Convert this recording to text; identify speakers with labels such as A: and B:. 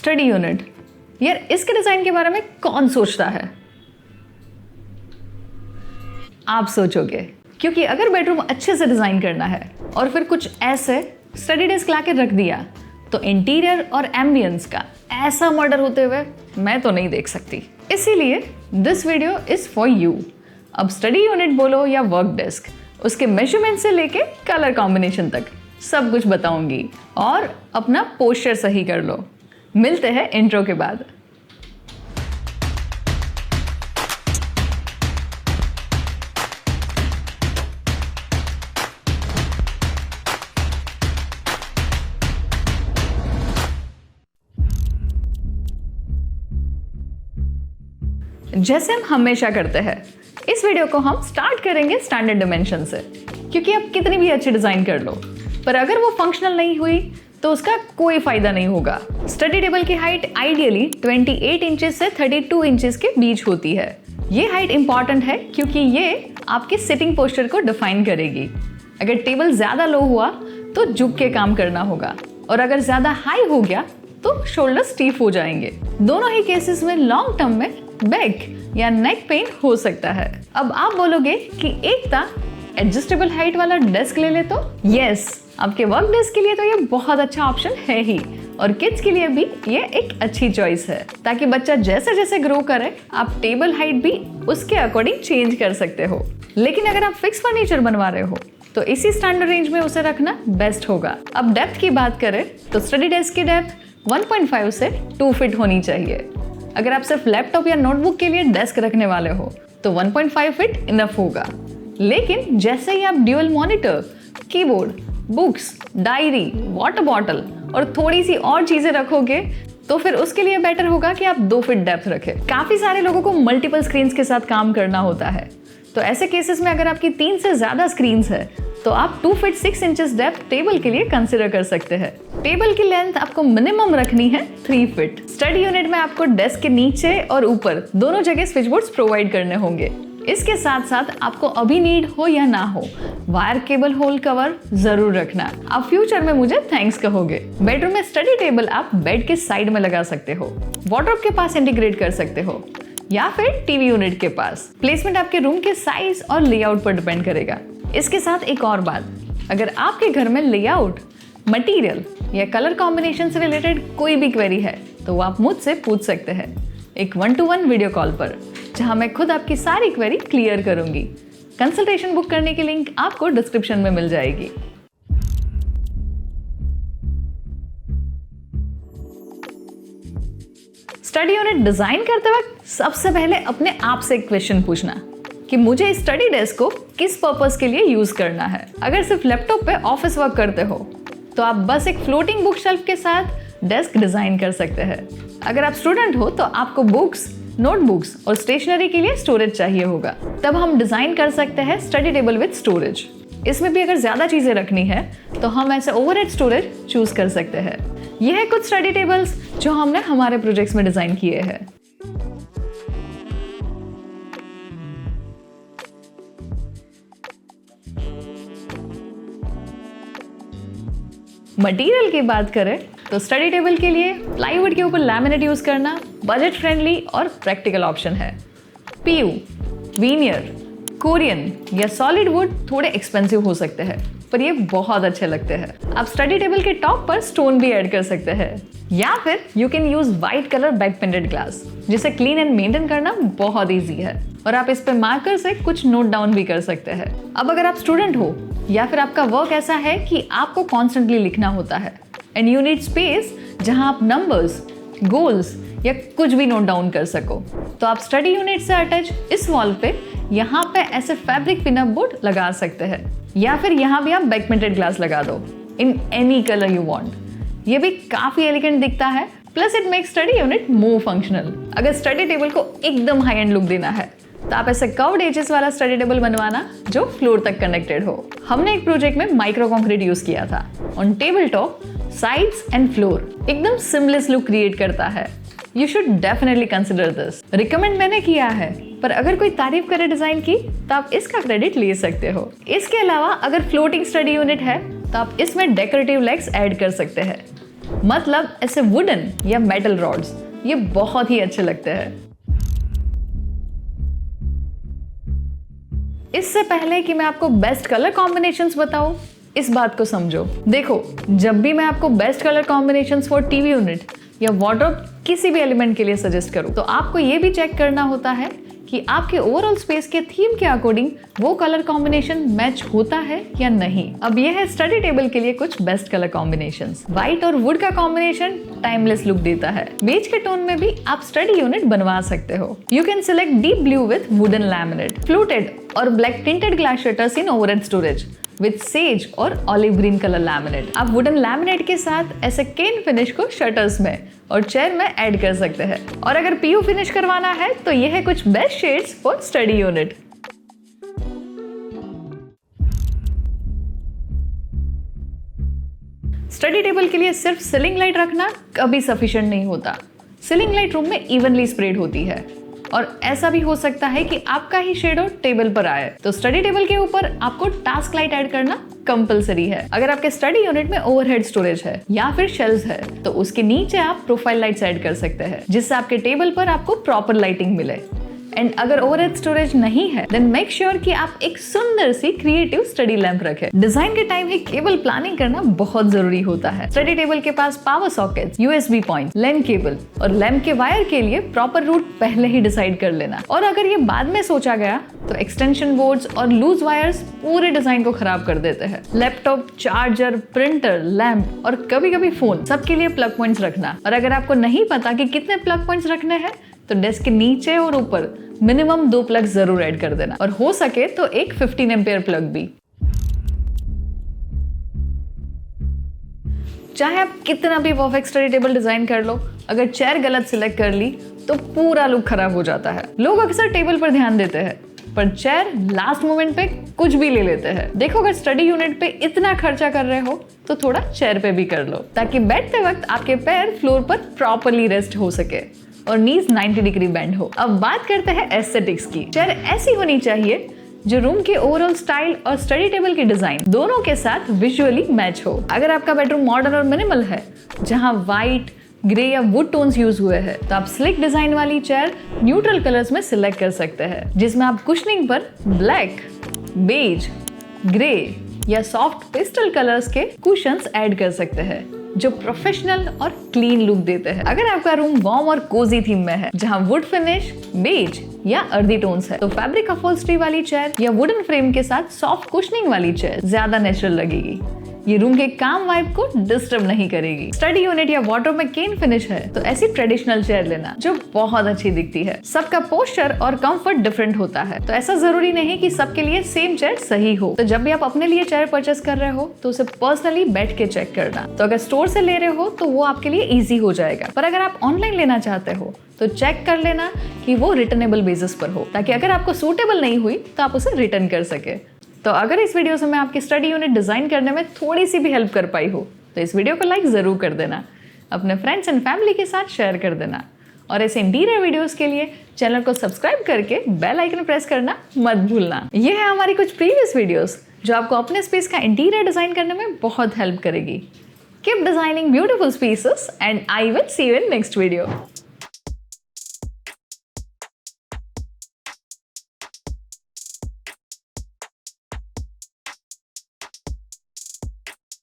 A: Study unit, यार इसके design के बारे में कौन सोचता है? आप सोचोगे, क्योंकि अगर बेडरूम अच्छे से डिजाइन करना है और फिर कुछ ऐसे स्टडी डेस्क लाके रख दिया तो इंटीरियर और एम्बियंस का ऐसा मर्डर होते हुए मैं तो नहीं देख सकती। इसीलिए this video is for you. अब स्टडी यूनिट बोलो या वर्क डेस्क, उसके मेजरमेंट से लेके कलर कॉम्बिनेशन तक सब कुछ बताऊंगी और अपना पोस्चर सही कर लो। मिलते हैं इंट्रो के बाद। जैसे हम हमेशा करते हैं, इस वीडियो को हम स्टार्ट करेंगे स्टैंडर्ड डायमेंशन से, क्योंकि आप कितनी भी अच्छी डिजाइन कर लो पर अगर वो फंक्शनल नहीं हुई तो उसका कोई फायदा नहीं होगा। स्टडी टेबल की हाइट आइडियली 28 इंचेस से 32 इंचेस के बीच होती है। ये हाइट इंपॉर्टेंट है क्योंकि ये आपके सिटिंग पोस्चर को डिफाइन करेगी। अगर टेबल ज्यादा लो हुआ तो झुक के काम करना होगा और अगर ज्यादा हाई हो गया तो शोल्डर स्टीफ हो जाएंगे। दोनों ही केसेस में लॉन्ग टर्म में बैक या नेक पेन हो सकता है। अब आप बोलोगे कि एकता एडजस्टेबल हाइट वाला डेस्क ले ले तो यस, आपके वर्क डेस्क के लिए तो ये बहुत अच्छा ऑप्शन है ही और किड्स के लिए भी ये एक अच्छी चॉइस है, ताकि बच्चा जैसे जैसे ग्रो करे आप टेबल हाइट भी उसके अकॉर्डिंग चेंज कर सकते हो। लेकिन अगर आप फिक्स फर्नीचर बनवा रहे हो तो इसी स्टैंडर्ड रेंज में उसे रखना बेस्ट होगा। अब डेप्थ की बात करें तो स्टडी डेस्क की डेप्थ 1.5 से 2 फीट होनी चाहिए। अगर आप सिर्फ लैपटॉप या नोटबुक के लिए डेस्क रखने वाले हो तो 1.5 फीट इनफ होगा। लेकिन जैसे ही आप dual monitor, keyboard, books, diary, water bottle और थोड़ी सी और चीजें रखोगे तो फिर उसके लिए बेटर होगा कि आप 2 फीट डेप्थ रखें। काफी सारे लोगों को मल्टीपल स्क्रीन्स के साथ काम करना होता है, तो ऐसे केसेस में अगर आपकी 3 से ज्यादा स्क्रीन्स है तो आप 2 फीट 6 इंचेस डेप्थ टेबल के लिए कंसिडर कर सकते हैं। टेबल की लेंथ आपको मिनिमम रखनी है 3 फीट। स्टडी यूनिट में आपको डेस्क के नीचे और ऊपर दोनों जगह स्विच बोर्ड्स प्रोवाइड करने होंगे। इसके साथ साथ आपको अभी नीड हो या ना हो, वायर केबल होल कवर जरूर रखना। आप फ्यूचर में मुझे थैंक्स कहोगे। बेडरूम में स्टडी टेबल आप बेड के साइड में लगा सकते हो, वार्डरोब के पास इंटीग्रेट कर सकते हो या फिर टीवी यूनिट के पास। प्लेसमेंट आपके रूम के साइज और लेआउट पर डिपेंड करेगा। इसके साथ एक और बात, अगर आपके घर में लेआउट, मटेरियल या कलर कॉम्बिनेशन से रिलेटेड कोई भी क्वेरी है तो वो आप मुझसे पूछ सकते हैं एक 1-to-1 वीडियो कॉल पर, जहां मैं खुद आपकी सारी क्वेरी क्लियर करूंगी। कंसल्टेशन बुक करने की लिंक आपको डिस्क्रिप्शन में मिल जाएगी। स्टडी यूनिट डिजाइन करते वक्त सबसे पहले अपने आप से एक क्वेश्चन पूछना कि मुझे इस स्टडी डेस्क को किस पर्पस के लिए यूज करना है। अगर सिर्फ लैपटॉप पे ऑफिस वर्क करते हो तो आप बस एक फ्लोटिंग बुक शेल्फ के साथ डेस्क डिजाइन कर सकते हैं। अगर आप स्टूडेंट हो तो आपको बुक्स, नोटबुक्स और स्टेशनरी के लिए स्टोरेज चाहिए होगा। तब हम डिजाइन कर सकते हैं स्टडी टेबल विद स्टोरेज। इसमें भी अगर ज्यादा चीजें रखनी है तो हम ऐसे ओवरहेड स्टोरेज चूज कर सकते हैं। यह है कुछ स्टडी टेबल्स जो हमने हमारे प्रोजेक्ट्स में डिजाइन किए हैं। मटेरियल की बात करें तो स्टडी टेबल के लिए प्लाईवुड के ऊपर लैमिनेट यूज करना बजट फ्रेंडली और प्रैक्टिकल ऑप्शन है। पीयू, वीनियर, कोरियन या सॉलिड वुड थोड़े एक्सपेंसिव हो सकते हैं पर ये बहुत अच्छे लगते हैं। आप स्टडी टेबल के टॉप पर स्टोन भी ऐड कर सकते हैं या फिर you can use white colour back painted glass, जिसे क्लीन एंड मेंटेन करना बहुत ईजी है और आप इस पे मार्कर से कुछ नोट डाउन भी कर सकते हैं। अब अगर आप स्टूडेंट हो या फिर आपका वर्क ऐसा है कि आपको कॉन्स्टेंटली लिखना होता है एंड यू नीड स्पेस जहां आप नंबर्स, गोल्स या कुछ भी नोट डाउन कर सको, तो आप स्टडी यूनिट से अटैच इस वॉल पे यहाँ पे ऐसे फैब्रिक पिनअप बोर्ड लगा सकते हैं या फिर यहाँ भी आप बैक पेंटेड ग्लास लगा दो in any colour you want. ये भी काफी एलिगेंट दिखता है, plus it makes study unit more functional. अगर स्टडी टेबल को एकदम हाई एंड लुक देना है तो आप ऐसे कर्व्ड एजेस वाला स्टडी टेबल बनवाना जो फ्लोर तक कनेक्टेड हो। हमने एक प्रोजेक्ट में माइक्रो कंक्रीट यूज किया था। On table top, sides and floor एकदम सिमलेस लुक क्रिएट करता है। You should definitely consider this. Recommend मैंने किया है, पर अगर कोई तारीफ करे डिजाइन की तो आप इसका क्रेडिट ले सकते हो। इसके अलावा अगर फ्लोटिंग स्टडी यूनिट है तो आप इसमें डेकोरेटिव लेग्स ऐड कर सकते हैं। मतलब ऐसे वुडन या मेटल रॉड्स, ये बहुत ही अच्छे लगते हैं। इससे पहले कि मैं आपको बेस्ट कलर कॉम्बिनेशंस बताऊं, इस बात को समझो। देखो, जब भी मैं आपको best colour combinations for TV unit या वार्डरोब किसी भी एलिमेंट के लिए सजेस्ट करूं, तो आपको ये भी चेक करना होता है कि आपके ओवरऑल स्पेस के थीम के अकॉर्डिंग वो कलर कॉम्बिनेशन मैच होता है या नहीं। अब ये है स्टडी टेबल के लिए कुछ बेस्ट कलर कॉम्बिनेशंस। व्हाइट और वुड का कॉम्बिनेशन टाइमलेस लुक देता है। बेज के टोन में भी आप स्टडी यूनिट बनवा सकते हो। You can select deep blue with wooden laminate, fluted और black tinted glass shutters in overhead storage with sage और ऑलिव ग्रीन कलर लैमिनेट। आप वुडन लैमिनेट के साथ ऐसे केन फिनिश को शटर्स में और चेयर में ऐड कर सकते हैं। और अगर पीयू फिनिश करवाना है तो ये है कुछ best shades for study unit. Study table के लिए सिर्फ सीलिंग लाइट रखना कभी सफिशिएंट नहीं होता। सीलिंग लाइट रूम में इवनली स्प्रेड होती है और ऐसा भी हो सकता है कि आपका ही शेडो टेबल पर आए। तो स्टडी टेबल के ऊपर आपको टास्क लाइट ऐड करना कंपलसरी है। अगर आपके स्टडी यूनिट में ओवरहेड स्टोरेज है या फिर शेल्व्स है तो उसके नीचे आप प्रोफाइल लाइट्स ऐड कर सकते हैं, जिससे आपके टेबल पर आपको प्रॉपर लाइटिंग मिले। एंड अगर ओवरहेड स्टोरेज नहीं है देन मेक श्योर कि आप एक सुंदर सी क्रिएटिव स्टडी लैंप रखें। डिजाइन के टाइम ही केबल प्लानिंग करना बहुत जरूरी होता है। स्टडी टेबल के पास power sockets, USB point, lamp cable और लैंप के वायर के लिए प्रॉपर रूट पहले ही डिसाइड कर लेना। और अगर ये बाद में सोचा गया तो एक्सटेंशन बोर्ड्स और लूज वायर्स पूरे डिजाइन को खराब कर देते हैं। लैपटॉप, चार्जर, प्रिंटर, लैंप और कभी कभी फोन, सबके लिए प्लग पॉइंट्स रखना। और अगर आपको नहीं पता कि कितने प्लग पॉइंट्स रखने हैं तो डेस्क के नीचे और ऊपर मिनिमम 2 प्लग जरूर ऐड कर देना, और हो सके तो एक 15 एम्पियर प्लग भी। चाहे आप कितना भी परफेक्ट स्टडी टेबल डिजाइन कर लो, अगर चेयर गलत सिलेक्ट कर ली तो पूरा लुक खराब हो जाता है। लोग अक्सर टेबल पर ध्यान देते हैं पर चेयर लास्ट मोमेंट पे कुछ भी ले लेते हैं। देखो, अगर स्टडी यूनिट पे इतना खर्चा कर रहे हो तो थोड़ा चेयर पे भी कर लो, ताकि बैठते वक्त आपके पैर फ्लोर पर प्रॉपरली रेस्ट हो सके और नीज 90 डिग्री बेंड हो। अब बात करते हैं एस्थेटिक्स की। चेयर ऐसी होनी चाहिए जो रूम के ओवरऑल स्टाइल और स्टडी टेबल की डिजाइन दोनों के साथ विजुअली मैच हो। अगर आपका बेडरूम मॉडर्न और मिनिमल है, जहां व्हाइट, ग्रे या वुड टोन्स यूज हुए हैं, तो आप स्लिक डिजाइन वाली चेयर न्यूट्रल कलर्स में सिलेक्ट कर सकते हैं, जिसमें आप कुशनिंग पर ब्लैक, बेज, ग्रे या सॉफ्ट पेस्टल कलर्स के कुशन्स ऐड कर सकते हैं, जो प्रोफेशनल और क्लीन लुक देते हैं। अगर आपका रूम वार्म और कोजी थीम में है, जहां वुड फिनिश, बेज या अर्दी टोन्स है, तो फैब्रिक अपहोल्स्ट्री वाली चेयर या वुडन फ्रेम के साथ सॉफ्ट कुशनिंग वाली चेयर ज्यादा नेचुरल लगेगी। ये रूम के काम वाइब को डिस्टर्ब नहीं करेगी। स्टडी यूनिट या वार्डरोब में केन फिनिश है तो ऐसी ट्रेडिशनल चेयर लेना जो बहुत अच्छी दिखती है। सबका पोस्चर और कंफर्ट डिफरेंट होता है, तो ऐसा जरूरी नहीं कि सबके लिए सेम चेयर सही हो। तो जब भी आप अपने लिए चेयर परचेस कर रहे हो तो उसे पर्सनली बैठ के चेक करना। तो अगर स्टोर से ले रहे हो तो वो आपके लिए ईजी हो जाएगा, पर अगर आप ऑनलाइन लेना चाहते हो तो चेक कर लेना कि वो रिटर्नेबल बेसिस पर हो, ताकि अगर आपको सूटेबल नहीं हुई तो आप उसे रिटर्न कर सके। तो अगर इस वीडियो से मैं आपकी स्टडी यूनिट डिजाइन करने में थोड़ी सी भी हेल्प कर पाई हो तो इस वीडियो को लाइक जरूर कर देना, अपने फ्रेंड्स एंड फैमिली के साथ शेयर कर देना, और ऐसे इंटीरियर वीडियोस के लिए चैनल को सब्सक्राइब करके बेल आइकन प्रेस करना मत भूलना। ये है हमारी कुछ प्रीवियस वीडियोस जो आपको अपने स्पेस का इंटीरियर डिजाइन करने में बहुत हेल्प करेगी। Keep designing beautiful spaces and I will see you in next video.